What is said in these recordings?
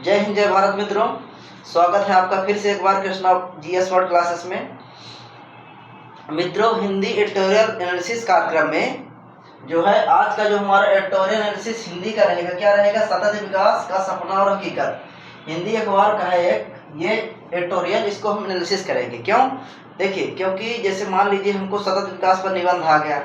जय हिंद जय भारत मित्रों, स्वागत है आपका फिर से एक बार कृष्णा जीएस वर्ड क्लासेस में। मित्रों, हिंदी एडिटोरियल एनालिसिस कार्यक्रम में जो है आज का जो हमारा एडिटोरियल एनालिसिस हिंदी का रहेगा, क्या रहेगा? सतत विकास का सपना और हकीकत। हिंदी अखबार का है ये एडिटोरियल, इसको हम एनालिसिस करेंगे। क्यों? देखिए, क्योंकि जैसे मान लीजिए हमको सतत विकास पर निबंध आ गया,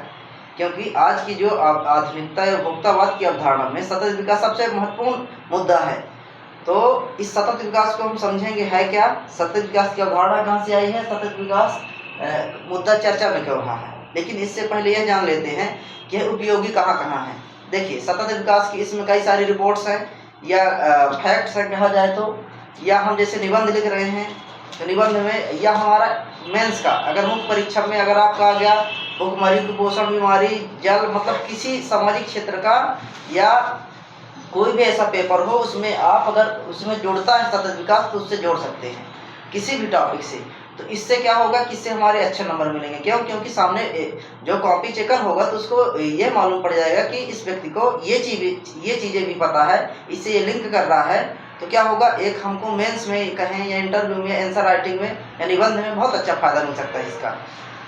क्योंकि आज की जो आधुनिकता या उपभोक्तावाद की अवधारणा में सतत विकास सबसे महत्वपूर्ण मुद्दा है। तो इस सतत विकास को हम समझेंगे है क्या, सतत विकास की अवधारणा कहाँ से आई है, सतत विकास मुद्दा चर्चा में क्यों रहा है। लेकिन इससे पहले यह जान लेते हैं कि उपयोगी कहाँ कहाँ है। देखिए, सतत विकास की इसमें कई सारी रिपोर्ट्स हैं या फैक्ट्स हैं कहा जाए तो, या हम जैसे निबंध लिख रहे हैं तो निबंध में, या हमारा मेंस का अगर मुख्य परीक्षा में अगर आपका आ गया भूखमरी, कुपोषण, बीमारी, जल, मतलब किसी सामाजिक क्षेत्र का या कोई भी ऐसा पेपर हो उसमें आप अगर उसमें जोड़ता है सतत विकास तो उससे जोड़ सकते हैं किसी भी टॉपिक से। तो इससे क्या होगा कि इससे हमारे अच्छे नंबर मिलेंगे। क्यों? क्योंकि सामने जो कॉपी चेकर होगा तो उसको ये मालूम पड़ जाएगा कि इस व्यक्ति को ये चीज़ें भी पता है, इससे ये लिंक कर रहा है। तो क्या होगा, एक हमको मेंस में कहें या इंटरव्यू में, आंसर राइटिंग में या निबंध में बहुत अच्छा फायदा मिल सकता है इसका।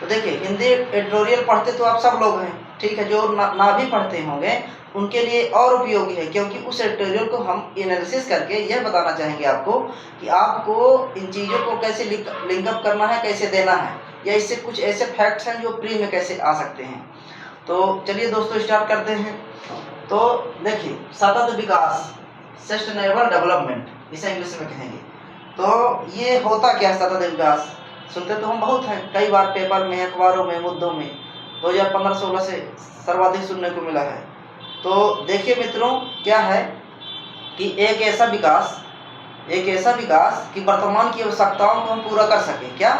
तो देखिए, हिंदी एडिटोरियल पढ़ते तो आप सब लोग हैं, ठीक है। जो ना भी पढ़ते होंगे उनके लिए और उपयोगी है, क्योंकि उस एडिटोरियल को हम एनालिसिस करके यह बताना चाहेंगे आपको कि आपको इन चीज़ों को कैसे लिंकअप करना है, कैसे देना है, या इससे कुछ ऐसे फैक्ट्स हैं जो प्री में कैसे आ सकते हैं। तो चलिए दोस्तों स्टार्ट करते हैं। तो देखिए, सतत विकास, सस्टेनेबल डेवलपमेंट इसे इंग्लिश में कहेंगे। तो ये होता क्या सतत विकास? सुनते तो हम बहुत हैं, कई बार पेपर में, अखबारों में, मुद्दों में 2015-16 से सर्वाधिक सुनने को मिला है। तो देखिए मित्रों, क्या है कि एक ऐसा विकास कि वर्तमान की आवश्यकताओं को हम पूरा कर सकें। क्या?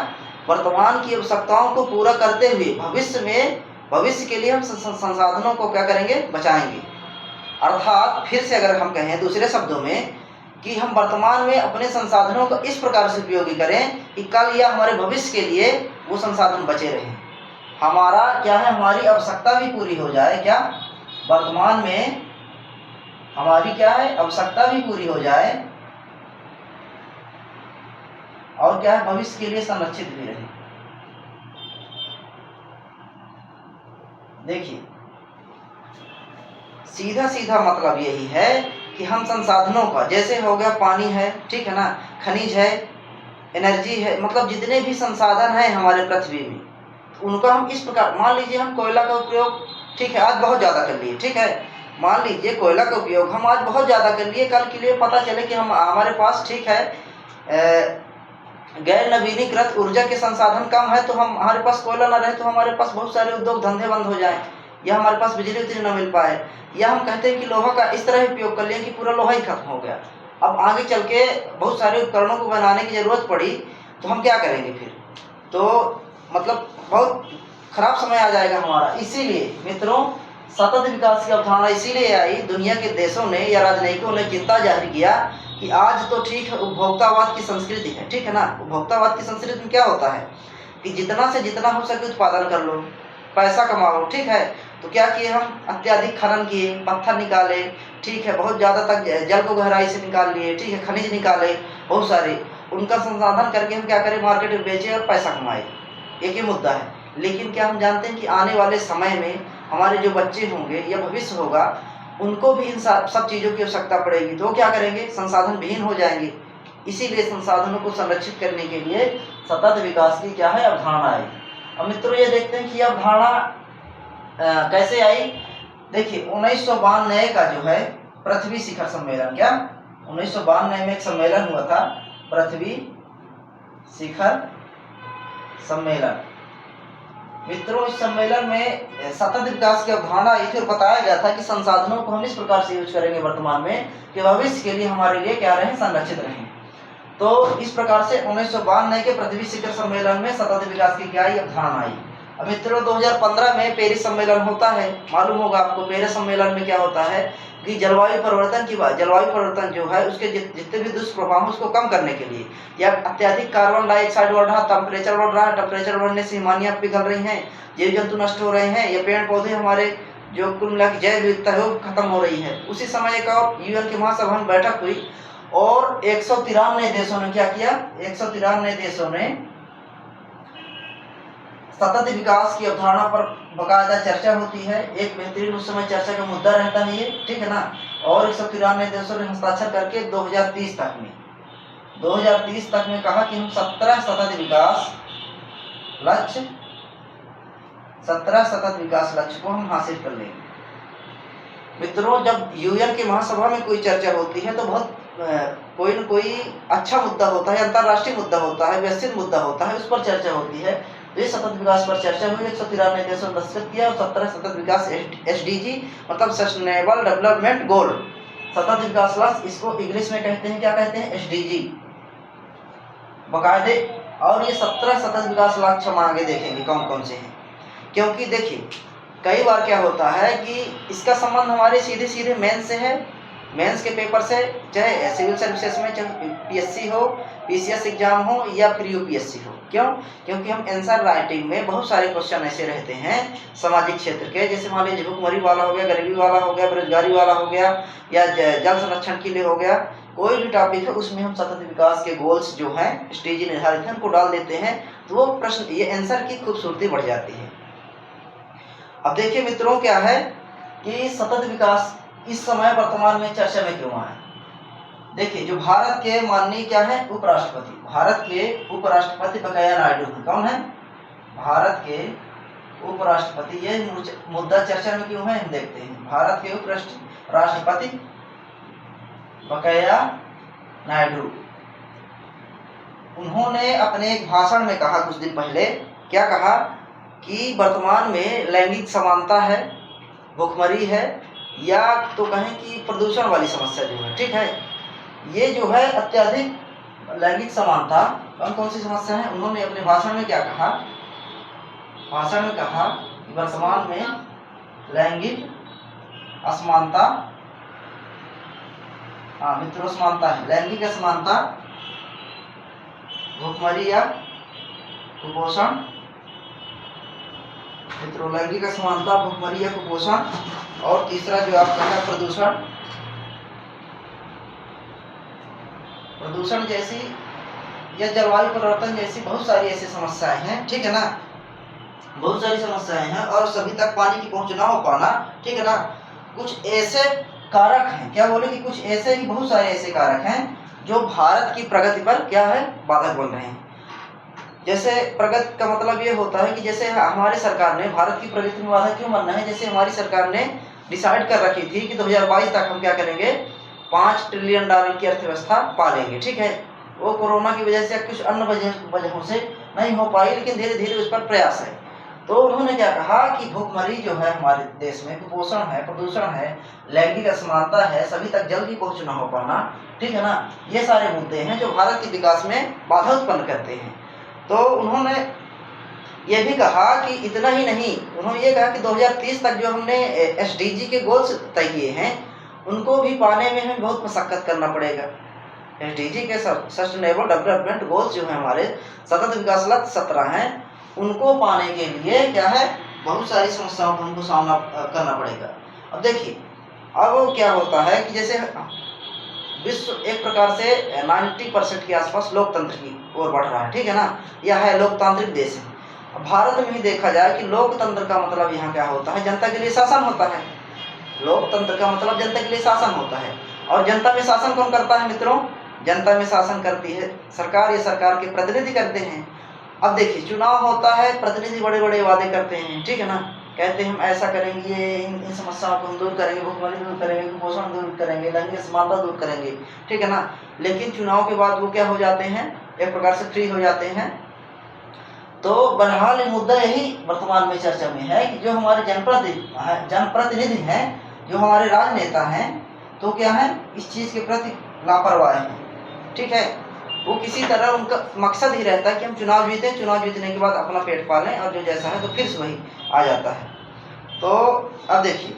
वर्तमान की आवश्यकताओं को पूरा करते हुए भविष्य के लिए हम संसाधनों को क्या करेंगे? बचाएंगे। अर्थात फिर से अगर हम कहें दूसरे शब्दों में कि हम वर्तमान में अपने संसाधनों को इस प्रकार से उपयोगी करें कि कल या हमारे भविष्य के लिए वो संसाधन बचे रहें। हमारा क्या है, हमारी आवश्यकता भी पूरी हो जाए। क्या? वर्तमान में हमारी क्या है, आवश्यकता भी पूरी हो जाए और क्या है, भविष्य के लिए संरक्षित भी रहे। देखिए, सीधा मतलब यही है कि हम संसाधनों का, जैसे हो गया पानी है, ठीक है ना, खनिज है, एनर्जी है, मतलब जितने भी संसाधन हैं हमारे पृथ्वी में, उनका हम इस प्रकार, मान लीजिए हम कोयला का उपयोग, ठीक है, आज बहुत ज़्यादा कर लिए, ठीक है, मान लीजिए कोयला का उपयोग हम आज बहुत ज़्यादा कर लिए, कल के लिए पता चले कि हम हमारे पास, ठीक है, गैर नवीनीकृत ऊर्जा के संसाधन कम है, तो हम हमारे पास कोयला ना रहे तो हमारे पास बहुत सारे उद्योग धंधे बंद हो जाएं, या हमारे पास बिजली उतनी ना मिल पाए, या हम कहते हैं कि लोहा का इस तरह उपयोग कर लिया कि पूरा लोहा ही खत्म हो गया। अब आगे चल के बहुत सारे उपकरणों को बनाने की ज़रूरत पड़ी तो हम क्या करेंगे फिर? तो मतलब बहुत खराब समय आ जाएगा हमारा। इसीलिए मित्रों, सतत विकास की अवधारणा इसीलिए आई, दुनिया के देशों ने या राजनयिकों ने चिंता जाहिर किया कि आज तो ठीक है उपभोक्तावाद की संस्कृति है, ठीक है ना। उपभोक्तावाद की संस्कृति में क्या होता है कि जितना से जितना हो सके उत्पादन कर लो, पैसा कमाओ, ठीक है। तो क्या किए हम? अत्यधिक खनन किए, पत्थर निकाले, ठीक है, बहुत ज़्यादा तक जल को गहराई से निकाल लिए, ठीक है, खनिज निकाले बहुत सारे, उनका संसाधन करके हम क्या करें? मार्केट में बेचे और पैसा कमाए। एक ही मुद्दा है। लेकिन क्या हम जानते हैं कि आने वाले समय में हमारे जो बच्चे होंगे या भविष्य होगा, उनको भी इन सब चीज़ों की आवश्यकता पड़ेगी, तो क्या करेंगे? संसाधन विहीन हो जाएंगे। इसीलिए संसाधनों को संरक्षित करने के लिए सतत विकास की क्या है, अवधारणा आई। अब मित्रों ये देखते हैं कि यह अवधारणा कैसे आई। देखिए, 1992 का जो है पृथ्वी शिखर सम्मेलन, क्या 1992 में एक सम्मेलन हुआ था, पृथ्वी शिखर सम्मेलन। मित्रों, इस सम्मेलन में सतत विकास की अवधारणा आई थी और बताया गया था कि संसाधनों को हम इस प्रकार से यूज करेंगे वर्तमान में कि भविष्य के लिए हमारे लिए क्या रहें? संरक्षित रहें। तो इस प्रकार से 1992 के पृथ्वी शिखर सम्मेलन में सतत विकास की क्या अवधारणा आई। अब मित्रों, 2015 में पेरिस सम्मेलन होता है, मालूम होगा आपको। पेरिस सम्मेलन में क्या होता है कि जलवायु परिवर्तन जो है उसके जितने भी दुष्प्रभाव उसको कम करने के लिए, या अत्यधिक कार्बन डाइऑक्साइड बढ़ रहा, टेम्परेचर बढ़ रहा है, टेम्परेचर बढ़ने से हिमानियाँ पिघल रही हैं, जीव जंतु नष्ट हो रहे हैं, या पेड़ पौधे हमारे जो कुल मिला जैव विविधता है वो खत्म हो रही है। उसी समय एक और यूएन की महासभा में बैठक हुई और 193 देशों ने क्या किया, 193 देशों ने सतत विकास की अवधारणा पर बाकायदा चर्चा होती है। एक बेहतरीन उस समय चर्चा का मुद्दा रहता है ये, ठीक है ना। और 193 देशों ने हस्ताक्षर करके 2030 तक में कहा कि हम 17 सतत विकास लक्ष्य को हम हासिल कर लेंगे। मित्रों, जब यूएन की महासभा में कोई चर्चा होती है तो बहुत कोई न कोई अच्छा मुद्दा होता है, अंतर्राष्ट्रीय मुद्दा होता है, वैश्विक मुद्दा होता है, उस पर चर्चा होती है। तो ये सतत विकास पर चर्चा हुई, 193 देशों ने दस्तखत किया और 17 सतत विकास SDG मतलब सस्टेनेबल डेवलपमेंट गोल, सतत विकास लक्ष्य, इसको इंग्लिश में कहते हैं, क्या कहते हैं, SDG बकायदे। और ये 17 सतत विकास लक्ष्य हम आगे देखेंगे कौन कौन से हैं, क्योंकि देखिए कई बार क्या होता है कि इसका संबंध हमारे सीधे सीधे मेंस से है, मेंस के पेपर से, चाहे सिविल सर्विसेज में, चाहे PSC हो, PCS एग्जाम हो या फिर UPSC हो। क्यों? क्योंकि हम आंसर राइटिंग में बहुत सारे क्वेश्चन ऐसे रहते हैं सामाजिक क्षेत्र के, जैसे मान लीजिए भुखमरी वाला हो गया, गरीबी वाला हो गया, बेरोजगारी वाला हो गया, या जल संरक्षण के लिए हो गया, कोई भी टॉपिक है उसमें हम सतत विकास के गोल्स जो हैं SDG निर्धारित हैं उनको डाल देते हैं, तो वो प्रश्न, ये आंसर की खूबसूरती बढ़ जाती है। अब देखिए मित्रों, क्या है कि सतत विकास इस समय वर्तमान में चर्चा में क्यों आए। देखिए, जो भारत के माननीय क्या है, उपराष्ट्रपति, भारत के उपराष्ट्रपति वेंकैया नायडू हैं। कौन है? भारत के उपराष्ट्रपति। ये मुद्दा चर्चा में क्यों है, हम देखते हैं। भारत के उपराष्ट्रपति वेंकैया नायडू, उन्होंने अपने एक भाषण में कहा कुछ दिन पहले, क्या कहा कि वर्तमान में लैंगिक समानता है, भुखमरी है, या तो कहें कि प्रदूषण वाली समस्या जो है, ठीक है, ये जो है अत्यधिक लैंगिक समानता, कौन कौन सी समस्या है, उन्होंने अपने भाषण में क्या कहा, भाषण में कहा कि वर्तमान में लैंगिक असमानता, हाँ मित्रों, समानता है, लैंगिक असमानता, भुखमरी या कुपोषण, मित्रों लैंगिक असमानता, भुखमरी या कुपोषण, और तीसरा जो आपका है प्रदूषण, प्रदूषण जैसी या जलवायु परिवर्तन जैसी बहुत सारी ऐसी समस्याएं हैं, ठीक है ना, बहुत सारी समस्याएं हैं, और सभी तक पानी की पहुंच ना हो पाना, ठीक है ना। कुछ ऐसे कारक हैं, क्या बोले कि कुछ ऐसे ही बहुत सारे ऐसे कारक हैं जो भारत की प्रगति पर क्या है, बाधक बन रहे हैं। जैसे प्रगति का मतलब ये होता है कि जैसे हमारी सरकार ने भारत की प्रगति में बाधक क्यों बनना है, जैसे हमारी सरकार ने डिसाइड कर रखी थी कि 2022 तक हम क्या करेंगे, $5 ट्रिलियन की अर्थव्यवस्था पालेंगे, ठीक है। वो कोरोना की वजह से कुछ अन्य वजहों से नहीं हो पाई, लेकिन धीरे धीरे उस पर प्रयास है। तो उन्होंने क्या कहा कि भुखमरी जो है हमारे देश में, कुपोषण है, प्रदूषण है, लैंगिक असमानता है, सभी तक जल्दी पहुंच ना हो पाना, ठीक है ना, ये सारे मुद्दे हैं जो भारत के विकास में बाधा उत्पन्न करते हैं। तो उन्होंने ये भी कहा कि इतना ही नहीं, उन्होंने ये कहा कि 2030 तक जो हमने SDG के गोल्स तय किए हैं उनको भी पाने में हमें बहुत मशक्कत करना पड़ेगा। SDG के सस्टेनेबल डेवलपमेंट गोल्स जो है हमारे सतत विकास लक्ष्य 17 हैं, उनको पाने के लिए क्या है, बहुत सारी समस्याओं का हमको सामना करना पड़ेगा। अब देखिए, अब क्या होता है कि जैसे विश्व एक प्रकार से 90% के आसपास लोकतंत्र की ओर बढ़ रहा है, ठीक है ना, यह है लोकतांत्रिक देश है। अब भारत में ही देखा जाए कि लोकतंत्र का मतलब यहाँ क्या होता है, जनता के लिए शासन होता है। लोकतंत्र का मतलब जनता के लिए शासन होता है, और जनता में शासन कौन करता है मित्रों, जनता में शासन करती है सरकार, या सरकार के प्रतिनिधि करते हैं। अब देखिए, चुनाव होता है, प्रतिनिधि बड़े बड़े वादे करते हैं, ठीक है ना, कहते हैं हम ऐसा करेंगे, इन समस्याओं को हम दूर करेंगे, भुखमरी दूर करेंगे, कुपोषण दूर करेंगे, लैंगिक असमानता दूर करेंगे, ठीक है ना। लेकिन चुनाव के बाद वो क्या हो जाते हैं, एक प्रकार से फ्री हो जाते हैं। तो बहरहाल मुद्दा यही वर्तमान में चर्चा में है कि जो हमारे जनप्रतिनिधि हैं, जो हमारे राजनेता हैं, तो क्या है, इस चीज़ के प्रति लापरवाह हैं, ठीक है। वो किसी तरह उनका मकसद ही रहता है कि हम चुनाव जीतें, चुनाव जीतने के बाद अपना पेट पालें, और जो जैसा है तो फिर से वही आ जाता है। तो अब देखिए,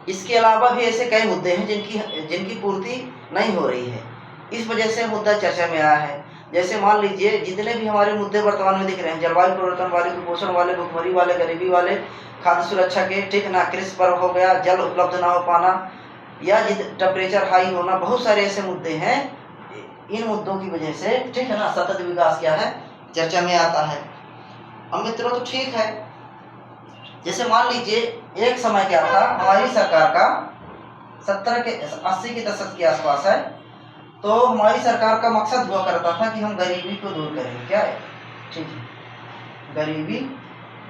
इसके अलावा भी ऐसे कई मुद्दे हैं जिनकी पूर्ति नहीं हो रही है, इस वजह से मुद्दा चर्चा में आया है। जैसे मान लीजिए, जितने भी हमारे मुद्दे वर्तमान में दिख रहे हैं, जलवायु परिवर्तन वाले, कुपोषण वाले, भुखमरी वाले, गरीबी वाले, खाद्य सुरक्षा के, ठीक ना, कृषि पर हो गया, जल उपलब्ध ना हो पाना, या टेम्परेचर हाई होना, बहुत सारे ऐसे मुद्दे हैं। इन मुद्दों की वजह से, ठीक है ना, सतत विकास क्या है, चर्चा में आता है। अब मित्रों तो ठीक है, जैसे मान लीजिए एक समय क्या था, हमारी सरकार का 70 के 80 के दशक के आसपास है, तो हमारी सरकार का मकसद हुआ करता था कि हम गरीबी को दूर करें। क्या है, ठीक है, गरीबी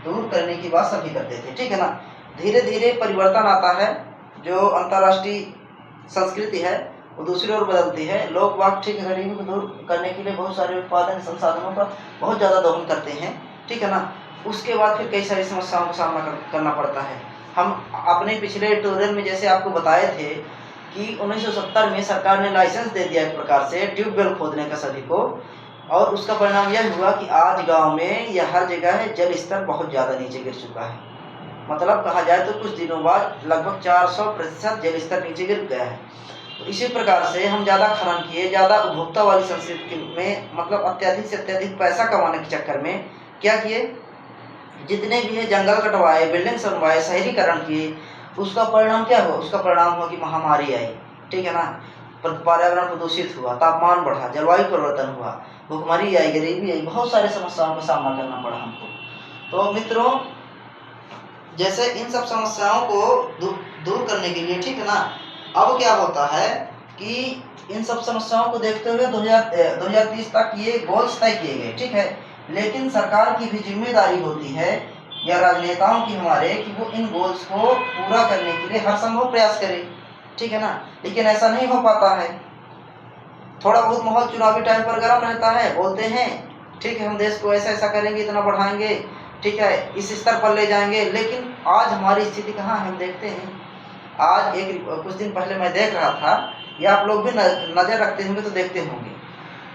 दूर करने की बात सभी करते थे, ठीक है ना। धीरे धीरे परिवर्तन आता है, जो अंतर्राष्ट्रीय संस्कृति है वो दूसरी ओर बदलती है। लोग बाग, ठीक है, गरीबी को दूर करने के लिए बहुत सारे उत्पादन संसाधनों का बहुत ज़्यादा दोहन करते हैं, ठीक है ना। उसके बाद फिर कई सारी समस्याओं का सामना करना पड़ता है। हम अपने पिछले ट्यूटोरियल में जैसे आपको बताए थे कि 1970 में सरकार ने लाइसेंस दे दिया एक प्रकार से ट्यूबवेल खोदने का सभी को, और उसका परिणाम यह हुआ कि आज गांव में या हर जगह जल स्तर बहुत ज़्यादा नीचे गिर चुका है। मतलब कहा जाए तो कुछ दिनों बाद लगभग 400% जल स्तर नीचे गिर गया है। तो इसी प्रकार से हम ज़्यादा खनन किए, ज़्यादा उपभोक्ता वाली संस्कृति में, मतलब अत्यधिक से अत्यधिक पैसा कमाने के चक्कर में क्या किए, जितने भी है जंगल कटवाए, बिल्डिंग बनवाए, शहरीकरण किए। उसका परिणाम क्या हुआ, उसका परिणाम हुआ कि महामारी आई, ठीक है ना, पर्यावरण प्रदूषित हुआ, तापमान बढ़ा, जलवायु परिवर्तन हुआ, भूखमरी आई, गरीबी आई, बहुत सारे समस्याओं का सामना करना पड़ा हमको। तो मित्रों, जैसे इन सब समस्याओं को दूर करने के लिए, ठीक है ना, अब क्या होता है कि इन सब समस्याओं को देखते हुए 2030 तक ये गोल्स तय किए गए, ठीक है। लेकिन सरकार की भी जिम्मेदारी होती है, या राजनेताओं की हमारे, कि वो इन गोल्स को पूरा करने के लिए हर संभव प्रयास करें, ठीक है ना। लेकिन ऐसा नहीं हो पाता है। थोड़ा बहुत माहौल चुनावी टाइम पर गर्म रहता है, बोलते हैं ठीक है हम देश को ऐसा ऐसा करेंगे, इतना बढ़ाएंगे, ठीक है, इस स्तर पर ले जाएंगे। लेकिन आज हमारी स्थिति कहाँ है, हम देखते हैं। आज कुछ दिन पहले मैं देख रहा था, या आप लोग भी नज़र रखते होंगे तो देखते होंगे,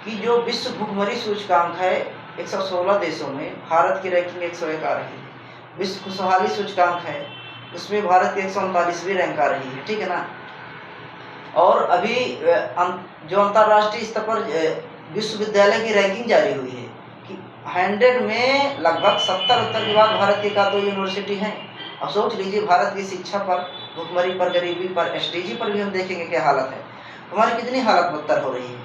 कि जो विश्व भुखमरी सूचकांक है 116 देशों में भारत की रैंकिंग 101 आ रही है। विश्व खुशहाली सूचकांक है, उसमें भारत की 139वीं रैंक आ रही है, ठीक है ना। और अभी जो अंतर्राष्ट्रीय स्तर पर विश्वविद्यालय की रैंकिंग जारी हुई है कि 100 में लगभग 70 उत्तर के बाद भारत की 1-2 यूनिवर्सिटी हैं। अब सोच लीजिए, भारत की शिक्षा पर, भुखमरी पर, गरीबी पर, एसडीजी पर भी हम देखेंगे क्या हालत है, हमारी कितनी हालत बदतर हो रही है।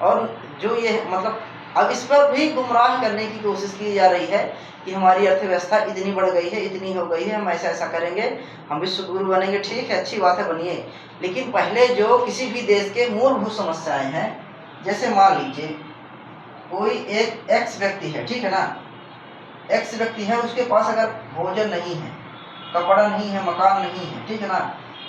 और जो ये मतलब अब इस पर भी गुमराह करने की कोशिश की जा रही है कि हमारी अर्थव्यवस्था इतनी बढ़ गई है, इतनी हो गई है, हम ऐसा ऐसा करेंगे, हम विश्व गुरु बनेंगे। ठीक है, अच्छी बात है, बनिए। लेकिन पहले जो किसी भी देश के मूलभूत समस्याएं हैं, जैसे मान लीजिए कोई एक एक्स व्यक्ति है, ठीक है ना, एक्स व्यक्ति है, उसके पास अगर भोजन नहीं है, कपड़ा नहीं है, मकान नहीं है, ठीक है ना,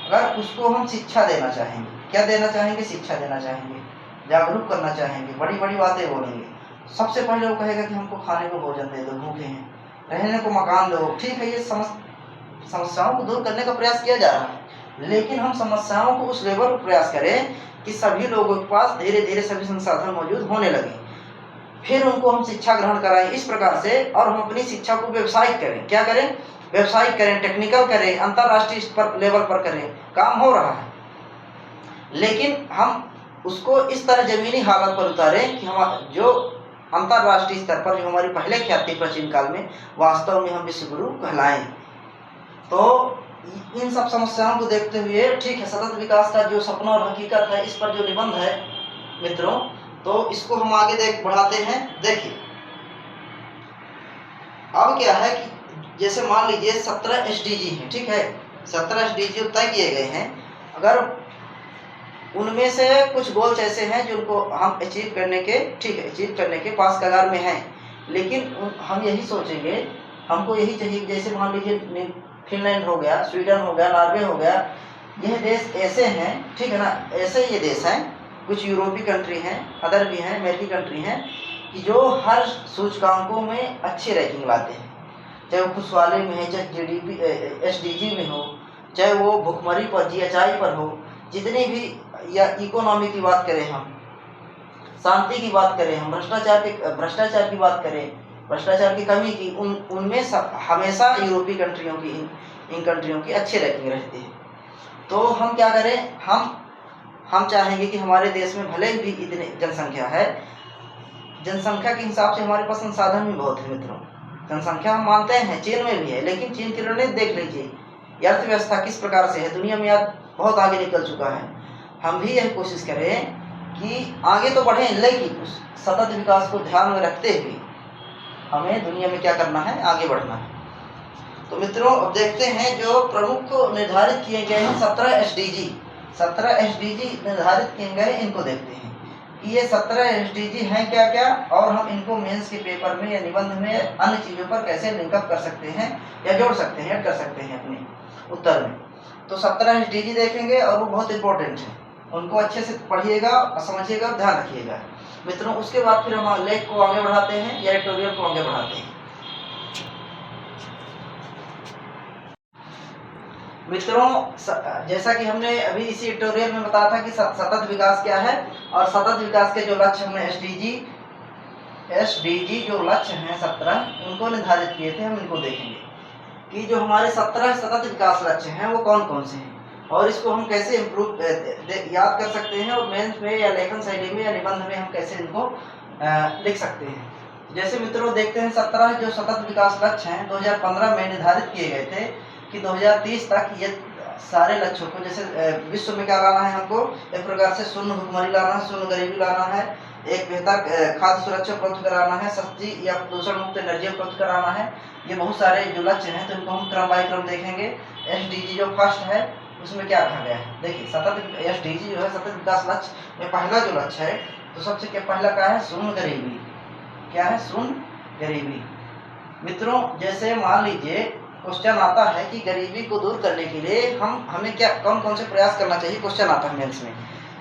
अगर उसको हम शिक्षा देना चाहेंगे, क्या देना चाहेंगे, शिक्षा देना चाहेंगे, जागरूक करना चाहेंगे, बड़ी बड़ी बातें बोलेंगे, सबसे पहले वो कहेगा कि हमको खाने को भोजन दे दो, भूखे हैं, रहने को मकान दो। ठीक है, ये समस्याओं को दूर करने का प्रयास किया जा रहा है, लेकिन हम समस्याओं को उस लेवल पर प्रयास करें कि सभी लोगों के पास धीरे धीरे सभी संसाधन मौजूद होने लगे, फिर उनको हम शिक्षा ग्रहण कराएं इस प्रकार से, और हम अपनी शिक्षा को व्यवसायिक करें। क्या करें, व्यवसायिक करें, टेक्निकल करें, अंतर्राष्ट्रीय लेवल पर करें। काम हो रहा है, लेकिन हम उसको इस तरह जमीनी हालत पर उतारें कि हम जो अंतर्राष्ट्रीय स्तर पर जो हमारी पहले ख्याति प्राचीन काल में, वास्तव में हम विश्व गुरु कहलाएं। तो इन सब समस्याओं को देखते हुए, ठीक है, सतत विकास का जो सपना और हकीकत है, इस पर जो निबंध है मित्रों, तो इसको हम आगे बढ़ाते हैं। देखिए अब क्या है कि जैसे मान लीजिए 17 एसडीजी हैं, ठीक है, 17 एसडीजी तय किए गए हैं। अगर उनमें से कुछ गोल्स ऐसे हैं जिनको हम अचीव करने के, ठीक है, अचीव करने के पास कगार में हैं, लेकिन हम यही सोचेंगे, हमको यही चाहिए, जैसे मान लीजिए फिनलैंड हो गया, स्वीडन हो गया, नॉर्वे हो गया, यह देश ऐसे हैं, ठीक है ना, ऐसे ये देश हैं, कुछ यूरोपीय कंट्री हैं, अदर भी हैं, अमेरिकी कंट्री हैं, कि जो हर सूचकांकों में अच्छी रैंकिंग लाते हैं, चाहे वो खुशहाली में है, चाहे जीडीपी एसडीजी में हो, चाहे वो भुखमरी पर, जीएचआई पर हो, जितनी भी, या इकोनॉमी की बात करें, हम शांति की बात करें, हम भ्रष्टाचार की बात करें, भ्रष्टाचार की कमी की, उनमें हमेशा यूरोपीय कंट्रियों की, इन कंट्रियों की अच्छी रैंकिंग रहती है। तो हम क्या करें, हम चाहेंगे कि हमारे देश में भले भी इतनी जनसंख्या है, जनसंख्या के हिसाब से हमारे पास संसाधन भी बहुत है मित्रों। जनसंख्या हम मानते हैं चीन में भी है, लेकिन चीन की रणनीति देख लीजिए, अर्थव्यवस्था किस प्रकार से है, दुनिया में आज बहुत आगे निकल चुका है। हम भी यह कोशिश करें कि आगे तो बढ़ें, लेकिन उस सतत विकास को ध्यान में रखते हुए हमें दुनिया में क्या करना है, आगे बढ़ना है। तो मित्रों अब देखते हैं जो प्रमुख निर्धारित किए गए हैं 17 एसडीजी निर्धारित किए गए, इनको देखते हैं कि ये 17 एसडीजी हैं क्या क्या, और हम इनको मेंस के पेपर में या निबंध में अन्य चीज़ों पर कैसे लिंकअप कर सकते हैं या जोड़ सकते हैं, ऐड कर सकते हैं अपने उत्तर में। तो 17 एसडीजी देखेंगे और वो बहुत इंपॉर्टेंट है, उनको अच्छे से पढ़िएगा, समझिएगा और ध्यान रखिएगा मित्रों। उसके बाद फिर हम लेख को आगे बढ़ाते हैं या एडिटोरियल को आगे बढ़ाते हैं। मित्रों जैसा कि हमने अभी इसी ट्यूटोरियल में बताया था कि सतत विकास क्या है, और सतत विकास के जो लक्ष्य हमने एसडीजी जो लक्ष्य हैं 17 उनको निर्धारित किए थे। हम इनको देखेंगे कि जो हमारे 17 सतत विकास लक्ष्य हैं वो कौन कौन से हैं, और इसको हम कैसे इम्प्रूव याद कर सकते हैं, और मेंस में या लेखन शैली में या निबंध में हम कैसे इनको लिख सकते हैं। जैसे मित्रों देखते हैं 17 जो सतत विकास लक्ष्य हैं 2015 में निर्धारित किए गए थे कि 2030 तक ये सारे लक्ष्यों को, जैसे विश्व में क्या लाना है हमको, एक प्रकार से शून्य भुखमरी लाना है, शून्य गरीबी लाना है, एक बेहतर खाद्य सुरक्षा उपलब्ध कराना है, सस्ती या प्रदूषण मुक्त एनर्जी उपलब्ध कराना है। ये बहुत सारे जो लक्ष्य हैं तो इनको हम क्रम बाई क्रम देखेंगे। एसडीजी जो फर्स्ट है उसमें क्या कहा गया है, देखिए सतत एसडीजी जो है सतत विकास लक्ष्य में पहला जो लक्ष्य है तो सबसे क्या पहला क्या है, शून्य गरीबी। क्या है, शून्य गरीबी। मित्रों जैसे मान लीजिए क्वेश्चन आता है कि गरीबी को दूर करने के लिए हमें क्या कौन कौन से प्रयास करना चाहिए, क्वेश्चन आता है मेंस में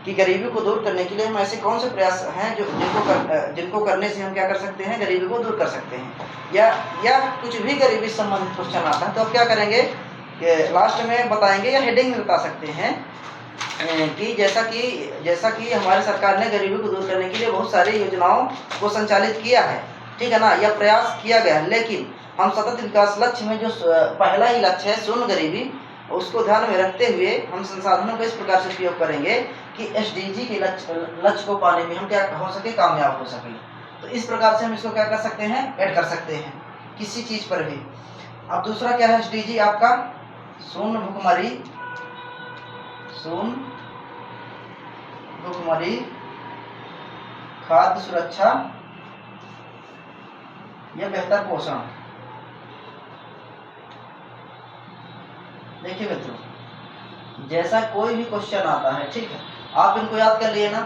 कि गरीबी को दूर करने के लिए हम ऐसे कौन से प्रयास हैं जो जिनको करने से हम क्या कर सकते हैं, गरीबी को दूर कर सकते हैं, या कुछ भी गरीबी से संबंधित क्वेश्चन आता है तो अब क्या करेंगे कि लास्ट में बताएंगे या हेडिंग में बता सकते हैं कि जैसा कि हमारी सरकार ने गरीबी को दूर करने के लिए बहुत सारी योजनाओं को संचालित किया है, ठीक है ना, यह प्रयास किया गया है, लेकिन हम सतत विकास लक्ष्य में जो पहला ही लक्ष्य है शून्य गरीबी, उसको ध्यान में रखते हुए हम संसाधनों का इस प्रकार से उपयोग करेंगे कि एसडीजी के लक्ष्य को पाने में हम क्या हो सके, कामयाब हो सके। तो इस प्रकार से हम इसको क्या कर सकते हैं, ऐड कर सकते हैं किसी चीज पर भी। अब दूसरा क्या है एसडीजी आपका, शून्य भुखमरी, खाद्य सुरक्षा या बेहतर पोषण। देखिए मित्रों जैसा कोई भी क्वेश्चन आता है, ठीक है, आप इनको याद कर लिए ना।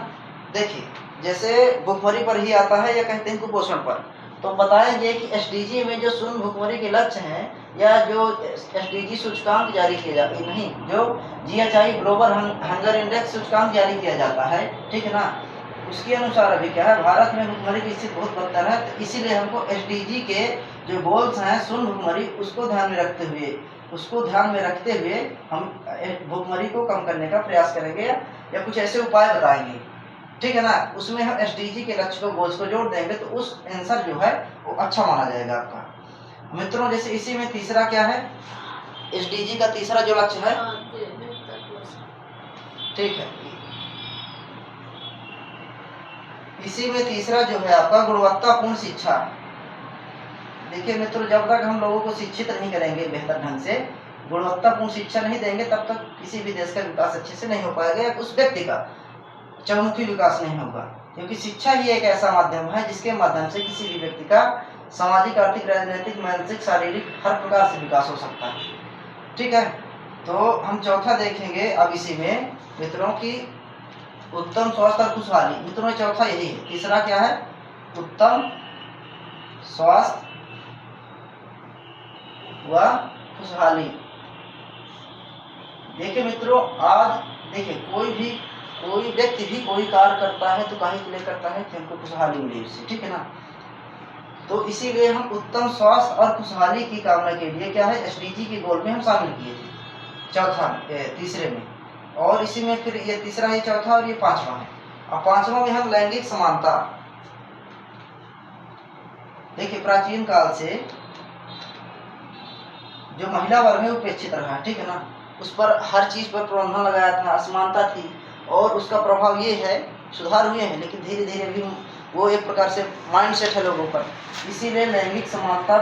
देखिए जैसे भुखमरी पर ही आता है या कहते हैं कुपोषण पर, तो बताएंगे कि एसडीजी में जो शून्य भुखमरी के लक्ष्य हैं या जो एसडीजी सूचकांक जारी किया जाता है, नहीं जो जीएचआई ग्लोबल हंगर इंडेक्स सूचकांक जारी किया जाता है, ठीक है ना, उसके अनुसार अभी क्या है, भारत में भुखमरी की स्थिति बहुत बदतर है। तो इसीलिए हमको एसडीजी के जो गोल्स हैं शून्य भुखमरी उसको ध्यान में रखते हुए हम भुखमरी को कम करने का प्रयास करेंगे या कुछ ऐसे उपाय बताएंगे, ठीक है ना। उसमें हम एसडीजी के लक्ष्य को, गोल्स को जोड़ देंगे तो उस आंसर जो है वो अच्छा माना जाएगा आपका। मित्रों जैसे इसी में तीसरा क्या है, एसडीजी का तीसरा जो लक्ष्य है, ठीक है, इसी में तीसरा जो है आपका गुणवत्तापूर्ण शिक्षा। देखिए मित्रों जब तक हम लोगों को शिक्षित नहीं करेंगे बेहतर ढंग से, गुणवत्तापूर्ण शिक्षा नहीं देंगे, तब तक किसी भी देश का विकास अच्छे से नहीं हो पाएगा या उस व्यक्ति का चहुमुखी विकास नहीं होगा। क्योंकि शिक्षा ही एक ऐसा माध्यम है जिसके माध्यम से किसी भी व्यक्ति का सामाजिक, आर्थिक, राजनीतिक, मानसिक, शारीरिक हर प्रकार से विकास हो सकता है, ठीक है। तो हम चौथा देखेंगे अब इसी में मित्रों की उत्तम स्वास्थ्य और खुशहाली। मित्रों चौथा यही है। तीसरा क्या है, उत्तम स्वास्थ्य व खुशहाली। देखिए मित्रों आज देखिए कोई व्यक्ति भी कोई कार्य करता है तो काहे के लिए करता है कि हमको खुशहाली मिले उससे, ठीक है ना। तो इसीलिए हम उत्तम स्वास्थ्य और खुशहाली की कामना के लिए क्या है, एसडीजी के गोल में हम शामिल किए थे चौथा तीसरे में, और इसी में फिर ये तीसरा है चौथा और ये पांचवा है। अब पांचवा में हम लैंगिक समानता। देखिए प्राचीन काल से जो महिला वर्ग है उपेक्षित रहा, ठीक है ना, उस पर हर चीज पर प्रतिबंध लगाया था, असमानता थी, और उसका प्रभाव ये है, सुधार हुए हैं लेकिन धीरे धीरे भी वो एक प्रकार से माइंडसेट है लोगों पर। इसीलिए लैंगिक समानता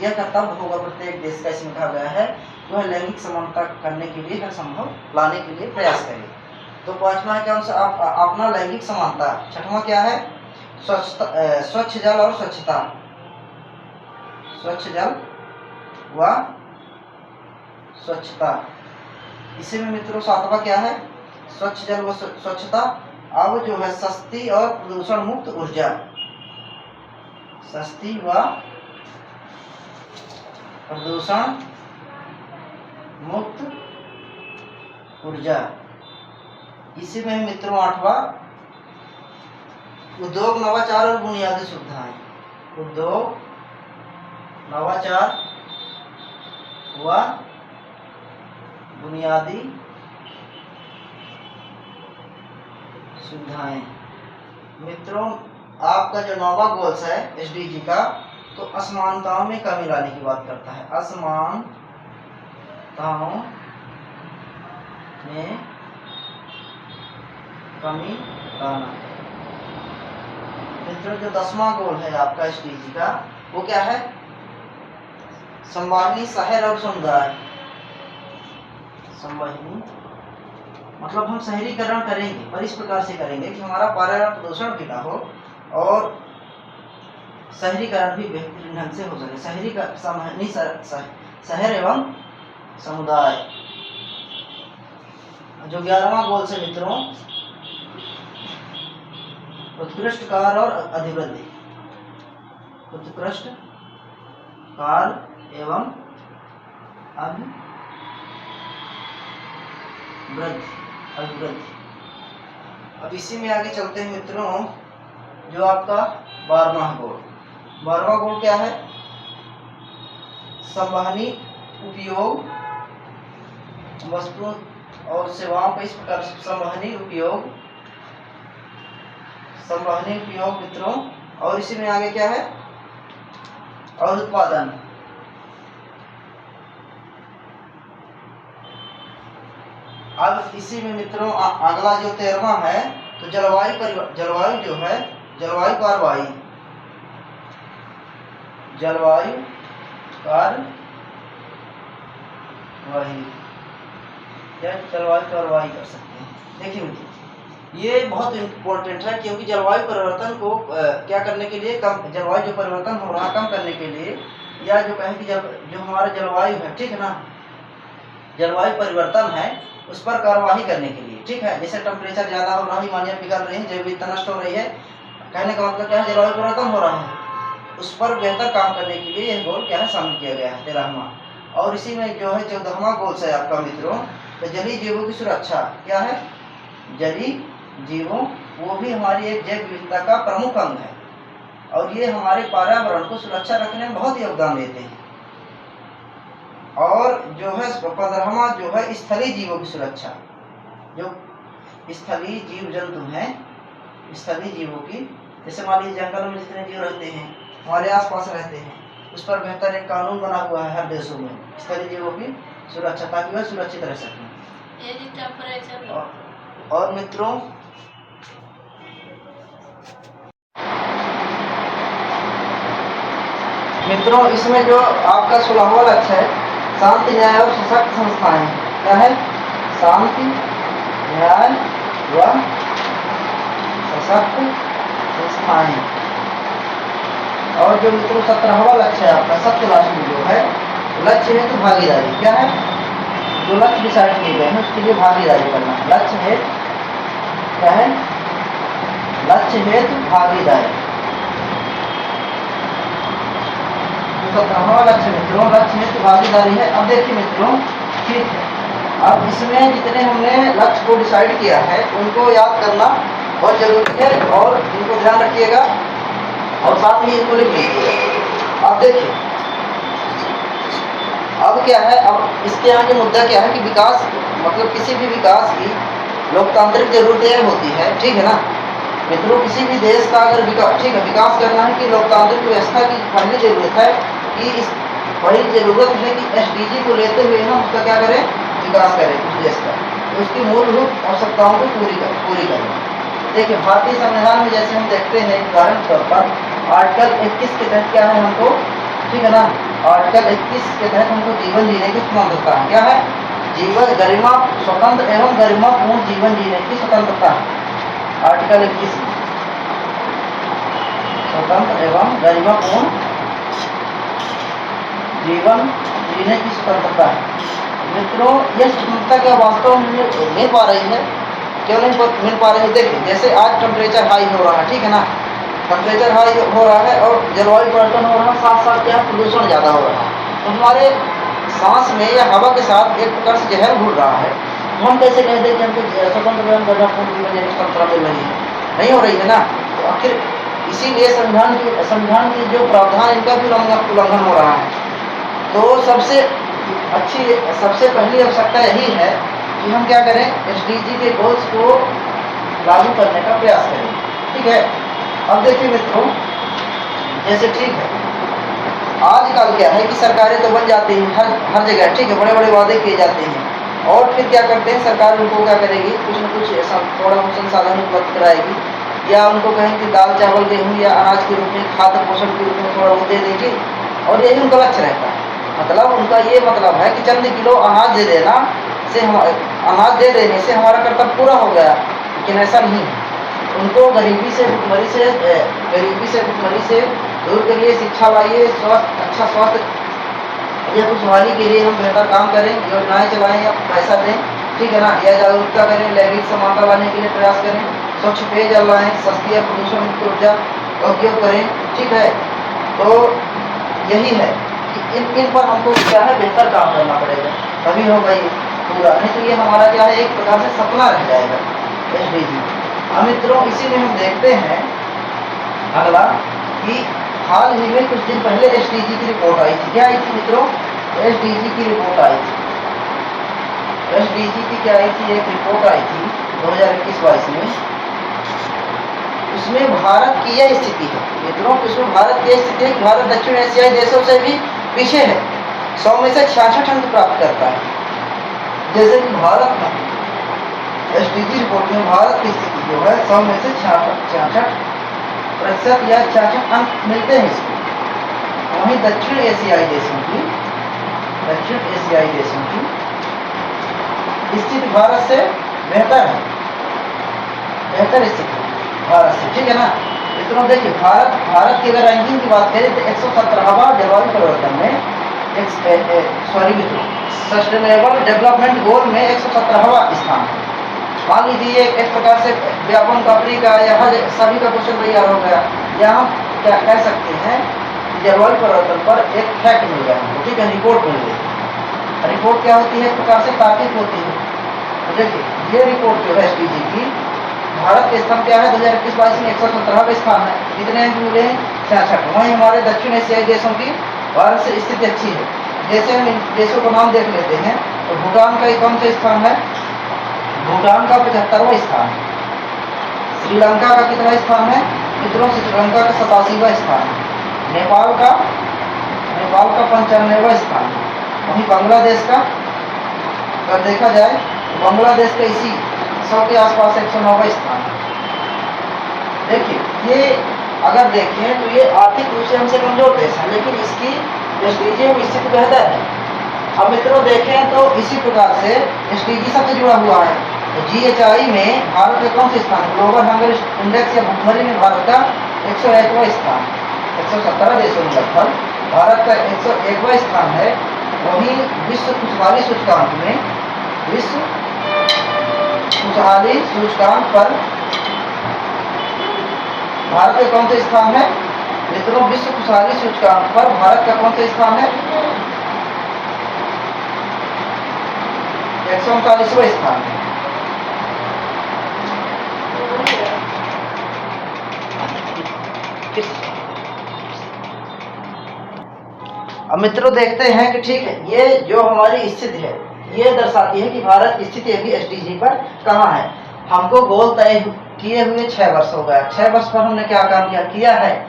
यह कर्तव्य होगा प्रत्येक देश का, इसमें कहा गया है जो है लैंगिक समानता करने के लिए हर संभव लाने के लिए प्रयास करें। तो पांचवा है क्या अपना लैंगिक समानता। छठवां क्या है स्वच्छ जल और स्वच्छता, स्वच्छ जल व स्वच्छता। इसी में मित्रों सातवां क्या है स्वच्छ जल व स्वच्छता। अब जो है सस्ती और प्रदूषण मुक्त ऊर्जा, सस्ती व प्रदूषण मुक्त ऊर्जा। इसी में मित्रों आठवां उद्योग नवाचार और बुनियादी सुविधाएं, उद्योग नवाचार व बुनियादी सुविधाएं। मित्रों आपका जो 9वां गोल्स है एसडीजी का, तो असमानताओं में कमी लाने की बात करता है, असमानताओं में कमी लाना। मित्रों जो 10वां गोल है आपका एसडीजी का, वो क्या है संवाहनी शहर और समुदाय। संवाहनी मतलब हम शहरीकरण करेंगे और इस प्रकार से करेंगे कि हमारा पर्यावरण प्रदूषण भी ना हो और शहरीकरण भी बेहतरीन ढंग से हो सके। शहरी का संवाहनी शहर एवं समुदाय। जो 11वां गोल है मित्रों उत्कृष्ट कार्य और अभिवृद्धि, उत्कृष्ट कार्य एवं अभिवृद्धि। अब इसी में आगे चलते हैं मित्रों जो आपका 12वां गोल। 12वां गोल क्या है संवहनी उपयोग वस्तुओं और सेवाओं का इस प्रकार संवहनी उपयोग मित्रों। और इसी में आगे क्या है और उत्पादन। अब इसी में मित्रों अगला जो 13वां है तो जलवायु जो है जलवायु कार्रवाई, जलवायु कार्रवाई कर सकते हैं। देखिए मित्रों ये बहुत इम्पोर्टेंट है क्योंकि जलवायु परिवर्तन को क्या करने के लिए जलवायु जो परिवर्तन हो रहा कम करने के लिए, या जो कहें कि जो हमारा जलवायु है ठीक है ना, जलवायु परिवर्तन है उस पर कार्रवाई करने के लिए, ठीक है। जैसे टेम्परेचर ज़्यादा हो रहा है, हिमालय पिघल रही है, जैव विविधता नष्ट हो रही है, कहने का मतलब क्या है जलवायु परिवर्तन हो रहा है, उस पर बेहतर काम करने के लिए यह गोल क्या है शामिल किया गया है 13वां। और इसी में जो है 14वां गोल है आपका मित्रों तो जलीय जीवों की सुरक्षा। क्या है जलीय जीवों, वो भी हमारी एक जैव विविधता का प्रमुख अंग है और ये हमारे पर्यावरण को सुरक्षा रखने में बहुत योगदान देते हैं। और जो है 15वां जो है स्थलीय जीवों की सुरक्षा, जो स्थलीय जीव जंतु हैं, स्थलीय जीवों की, जैसे मान लीजिए जंगल में जितने जीव रहते हैं हमारे आसपास रहते हैं, उस पर बेहतर एक कानून बना हुआ है हर देशों में स्थलीय जीवों की सुरक्षा, ताकि वह सुरक्षित रह सकें। और मित्रों इसमें जो आपका 16वां लक्ष्य है शांति न्याय और सशक्त संस्थाएं। क्या है शांति न्याय व सशक्त संस्थाएं। और जो मित्रों 17वां लक्ष्य है आपका सबसे लास्ट में जो है लक्ष्य है तो भागीदारी। क्या है जो लक्ष्य डिसाइड किए गए हैं उसके लिए भागीदारी करना। लक्ष्य है क्या है लक्ष्य है तो भागीदारी। 17वां लक्ष्य मित्रों लक्ष्य है तो भागीदारी है। अब देखिए मित्रों ठीक है, अब इसमें जितने हमने लक्ष्य को डिसाइड किया है उनको याद करना बहुत जरूरी है और इनको ध्यान रखिएगा और साथ ही इनको लिख लीजिएगा। अब देखिए अब क्या है, अब इसके आगे मुद्दा क्या है कि विकास मतलब किसी भी विकास की लोकतांत्रिक जरूरतें होती है, ठीक है ना मित्रों। किसी भी देश का अगर विकास करना है कि लोकतांत्रिक व्यवस्था की पहली जरूरत है कि इस बड़ी जरूरत है कि एसडीजी को लेते हुए हम उसका क्या करें विकास करें उस देश का, तो उसकी मूलभूत आवश्यकताओं को पूरी करें। देखिए भारतीय संविधान में जैसे हम देखते हैं उदाहरण के तौर पर आर्टिकल 21 के तहत क्या है हमको ठीक है ना आर्टिकल 21 के तहत हमको जीवन जीने की स्वतंत्रता है। क्या है? जीवन गरिमा स्वतंत्र एवं गरिमापूर्ण जीवन जीने की स्वतंत्रता है। आर्टिकल 21 स्वतंत्र एवं गरिमापूर्ण जीवन जीने की स्वतंत्रता है। मित्रों, यह स्वतंत्रता क्या वास्तव में मिल पा रही है? क्यों नहीं मिल पा रही है? देखिए, जैसे आज टेम्परेचर हाई हो रहा है, ठीक है ना, टेम्परेचर हाई हो रहा है और जलवायु परिवर्तन हो रहा है, साथ साथ क्या प्रदूषण ज़्यादा हो रहा है, तो हमारे सांस में या हवा के साथ एक प्रकार से जहर घुल रहा है। तो हम कैसे कहते हैं कि हमको स्वतंत्र एवं गरिमापूर्ण जीवन जीने की स्वतंत्रता मिल रही है? नहीं हो रही है ना। तो आखिर इसीलिए संविधान की जो प्रावधान, इनका भी उल्लंघन हो रहा है। तो सबसे पहली आवश्यकता यही है कि हम क्या करें, एसडीजी के गोल्स को लागू करने का प्रयास करें। ठीक है। अब देखिए मित्रों, जैसे ठीक है, आजकल क्या है कि सरकारें तो बन जाती हैं हर जगह, ठीक है, बड़े बड़े वादे किए जाते हैं, और फिर क्या करते हैं, सरकार उनको क्या करेगी, कुछ न कुछ ऐसा थोड़ा बहुत संसाधन उपलब्ध कराएगी, या उनको कहें कि दाल चावल गेहूँ या अनाज के रूप में, खाद्य पोषण के रूप में थोड़ा वो दे देगी, और यही उनका लक्ष्य रहता है। मतलब उनका ये मतलब है कि चंद किलो अनाज दे देना से अनाज दे देने से हमारा कर्तव्य पूरा हो गया, लेकिन ऐसा नहीं है। उनको गरीबी से भुखमरी से दूर करिए, शिक्षा लाइए, अच्छा स्वास्थ्य या खुशहाली के लिए हम बेहतर काम करें, योजनाएं चलाएं या पैसा दें, ठीक है ना, या जागरूकता करें, लैंगिक समानता लाने के लिए प्रयास करें, स्वच्छ पेयजल लाएं, सस्ती या प्रदूषण मुक्त ऊर्जा का उपयोग करें। ठीक है। तो यही है कि इन पर हमको क्या है, बेहतर काम करना पड़ेगा, तभी होगा ये पूरा, नहीं तो ये हमारा क्या है, एक प्रकार से सपना रह जाएगा एसडीजी। मित्रों, इसी में हम देखते हैं अगला कि हाल ही में कुछ दिन पहले एसडीजी की रिपोर्ट आई थी। क्या आई थी मित्रों? एसडीजी की रिपोर्ट आई थी। एसडीजी की क्या आई थी? एक रिपोर्ट आई थी 2021-22 में। उसमें भारत की यह स्थिति है मित्रों, उसमें भारत की स्थिति है कि भारत दक्षिण एशियाई देशों से भी पीछे है, 100 में से 66 अंक प्राप्त करता है। जैसे कि भारत में एसडीजी रिपोर्ट में भारत की स्थिति जो है 100 में से 66% या 66 अंक मिलते हैं इसको। वहीं दक्षिण एशियाई देशों की स्थिति भारत से बेहतर है, बेहतर स्थिति भारत से, ठीक है ना। इतना देखिए, भारत की अगर रैंकिंग की बात करें तो 117वां जलवायु परिवर्तन में सस्टेनेबल डेवलपमेंट गोल में 117वां स्थान है। मान लीजिए एक प्रकार से व्यापम कंपनी का या सभी का क्वेश्चन तैयार हो गया, या हम क्या कह सकते हैं, जलवायु परिवर्तन पर एक फैक्ट मिल गया हमको, ठीक है, रिपोर्ट मिल गई। रिपोर्ट क्या होती है? एक प्रकार से तार्किक होती है। तो देखिए, ये रिपोर्ट जो है एसडीजी की, भारत के स्थान क्या है 2021-22 में 117वां स्थान है। कितने अंक मिले हैं? 66। वहीं हमारे दक्षिण एशियाई देशों की भारत से स्थिति अच्छी है। जैसे हम इन देशों को नाम देख लेते हैं, तो भूटान का कौन सा स्थान है? भूटान का 75वां स्थान है। श्रीलंका का कितना स्थान है मित्रों? श्रीलंका का 87वां स्थान है। नेपाल का 95वां स्थान है। वहीं बांग्लादेश का अगर देखा जाए तो बांग्लादेश का इसी 100 के आसपास 109वां स्थान है। देखिए, ये अगर देखें तो ये आर्थिक रूप से हमसे कमजोर देश है, लेकिन इसकी एसडीजी में स्थिति बेहतर है। अब मित्रों देखें तो इसी प्रकार से एसडीजी सबसे जुड़ा हुआ है। तो जीएचआई में भारत का कौन सा स्थान है? ग्लोबल हंगर इंडेक्स या भुखमरी में भारत का 101वां स्थान, 117 देशों में लगभग भारत का 101वां स्थान है। वहीं विश्व खुशहाली सूचकांक में, विश्व खुशहाली सूचकांक पर भारत का कौन सा स्थान है मित्रों? विश्व खुशहाली सूचकांक पर भारत का कौन सा स्थान है? 139वां स्थान है। अब मित्रों देखते हैं कि ठीक है, ये जो हमारी स्थिति है ये दर्शाती है कि भारत की स्थिति अभी एसडीजी पर कहाँ है। हमको गोल तय किए हुए 6 वर्ष हो गया। 6 वर्ष पर हमने क्या काम किया है?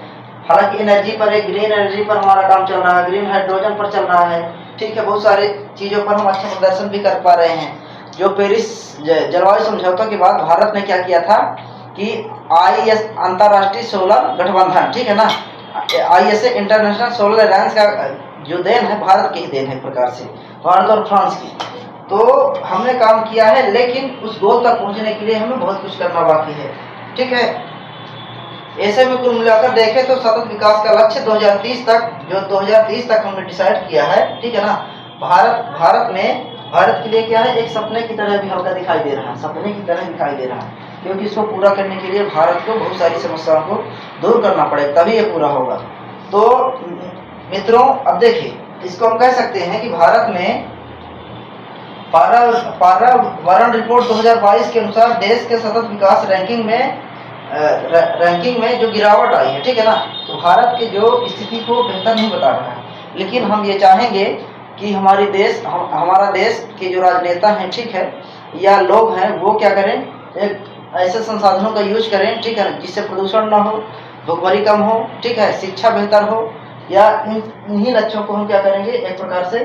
हालांकि एनर्जी पर, एक ग्रीन एनर्जी पर हमारा काम चल रहा है, ग्रीन हाइड्रोजन पर चल रहा है, ठीक है, बहुत सारी चीज़ों पर हम अच्छा प्रदर्शन भी कर पा रहे हैं। जो पेरिस जलवायु समझौतों के बाद भारत ने क्या किया था कि IS अंतर्राष्ट्रीय सोलर गठबंधन, ठीक है ना, ISA इंटरनेशनल सोलर अलायंस का जो देन है भारत की ही देन है एक प्रकार से, भारत और फ्रांस की। तो हमने काम किया है, लेकिन उस गोल तक पहुंचने के लिए हमें बहुत कुछ करना बाकी है। ठीक है, ऐसे में कुल मिलाकर देखें तो सतत विकास का लक्ष्य 2030 तक, जो 2030 तक हमने डिसाइड किया है, ठीक है ना, भारत के लिए क्या है, एक सपने की तरह भी हमको दिखाई दे रहा है, सपने की तरह दिखाई दे रहा है, क्योंकि इसको पूरा करने के लिए भारत को बहुत सारी समस्याओं को दूर करना पड़ेगा, तभी ये पूरा होगा। तो मित्रों, अब देखिए, इसको हम कह सकते हैं कि भारत में पर्यावरण रिपोर्ट 2022 के अनुसार देश के सतत विकास रैंकिंग में जो गिरावट आई है, ठीक है ना, तो भारत के जो स्थिति को बेहतर नहीं बता रहा है। लेकिन हम ये चाहेंगे कि हमारा देश के जो राजनेता हैं, ठीक है, या लोग हैं, वो क्या करें, एक ऐसे संसाधनों का यूज करें, ठीक है, जिससे प्रदूषण ना हो, भुखमरी कम हो, ठीक है, शिक्षा बेहतर हो, या इन्हीं लक्ष्यों को हम क्या करेंगे, एक प्रकार से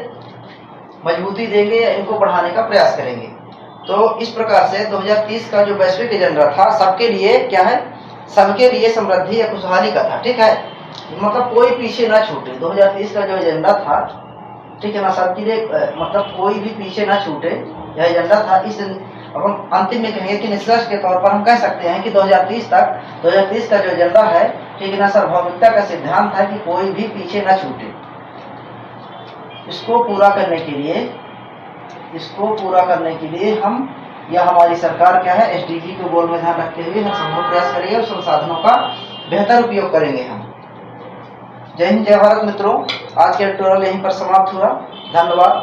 मजबूती देंगे या इनको बढ़ाने का प्रयास करेंगे। तो इस प्रकार से 2030 का जो वैश्विक एजेंडा था, सबके लिए क्या है, सबके लिए समृद्धि या खुशहाली का था, ठीक है, मतलब कोई पीछे ना छूटे। 2030 का जो एजेंडा था, ठीक है ना, सबके लिए मतलब कोई भी पीछे ना छूटे, यह एजेंडा था। इस अब हम अंतिम में कहेंगे कि निष्कर्ष के तौर पर हम कह सकते हैं कि 2030 का जो एजेंडा है, ठीक है ना, सार्वभौमिकता का सिद्धांत है कि कोई भी पीछे ना छूटे। इसको पूरा करने के लिए हम या हमारी सरकार क्या है, SDG को गोल में ध्यान रखते हुए हम संभव प्रयास करेंगे और संसाधनों का बेहतर उपयोग करेंगे हम। जय हिंद, जय भारत मित्रों, आज के ट्यूटोरियल यहीं पर समाप्त हुआ। धन्यवाद।